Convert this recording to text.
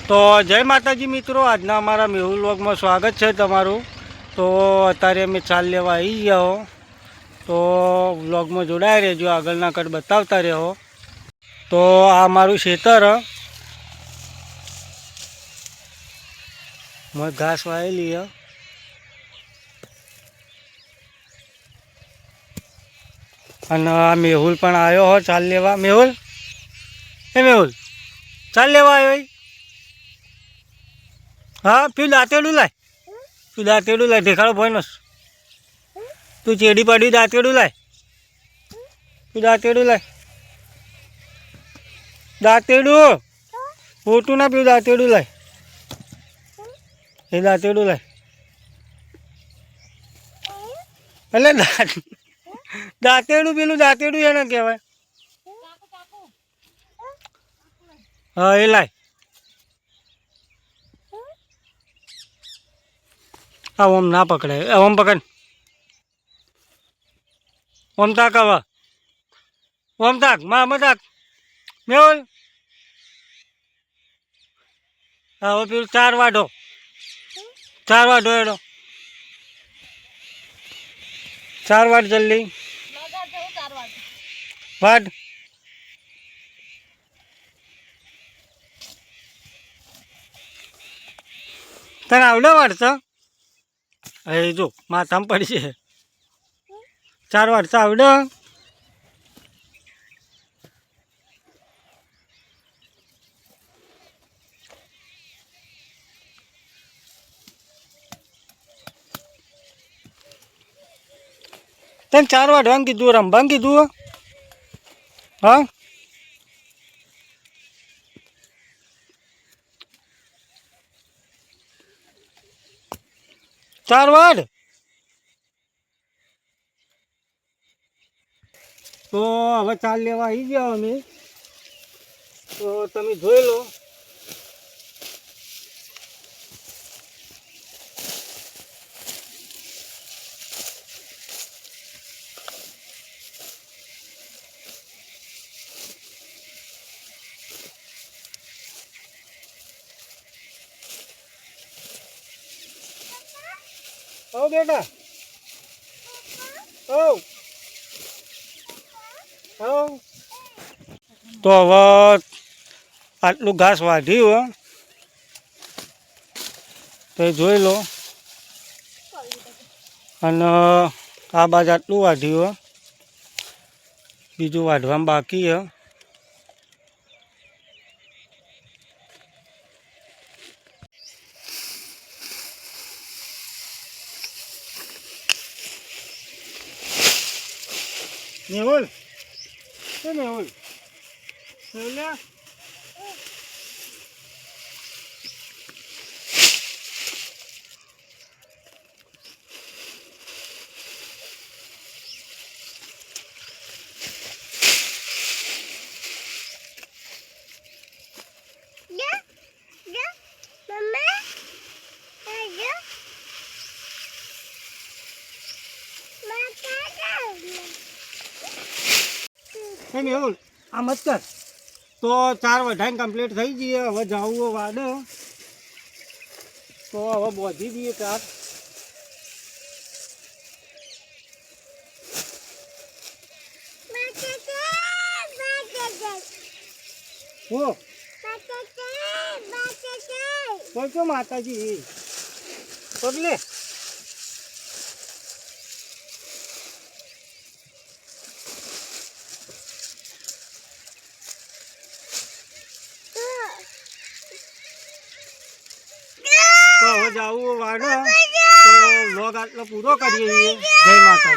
તો જય માતાજી મિત્રો, આજના અમારા મેહુલ વ્લોગમાં સ્વાગત છે તમારું। તો અત્યારે અમે ચાલ લેવા આવી ગયા હો, તો વ્લોગમાં જોડાયા રહેજો, આગળના કટ બતાવતા રહો। તો આ મારું ખેતર ઘાસ વાયેલી હ, અને આ મેહુલ પણ આવ્યો હો ચાલ લેવા। મેહુલ, એ મેહુલ ચાલ લેવા આવ્યો? हाँ पीऊ दाँतेड़ू लाय, तू दाँतेड़ू लाय, देखाड़ो भोयनस, तू चेड़ी पड़ी दाँतेड़ू लाय, तू दाँतेड़ू लाय, दाँतेड़ू फोटू ना पीऊ दाँतेड़ू लाय, ये दाँतेड़ू लाय, अरे दाँतेड़ू पेलू दाँतेड़ू है ना कहवाय। हाँ ये लाय, हाँ ओम ना पकड़े, ओम पकड़, ओम ताक, हवा ओम ताक, मामा ताक, मेहुल हाँ वो फिर चार वाटो एडो, चार वाट जल्दी वाट। तने आवडे वाटतं? अरे जो माथा में पड़ी है, चार वाटतं आवडं? तने चार वाटवान कीधुं, रमवान कीधुं? हाँ चार वाट। तो हवे चाल लेवा आई गया अमे, तो तमे जोई लो। ओ बेटा ओ तो हवे आटलू घास वाढ्यु तो जोई लो, अने आ बाजु आटलू वाढ्यु, बीजू वाढवामां बाकी है। मेहुल, मेहुल मेहुल्या मेहुल आ मत कर। तो चार वढाई कम्प्लीट थी गई, हवे जाऊँ वाड़, तो हवे बोधी दीए चार। वो कोई क्यों माता जी पगले तो હવે જાવું વાડો, તો વ્લોગ આટલો પૂરો કરીએ। જય માતાજી।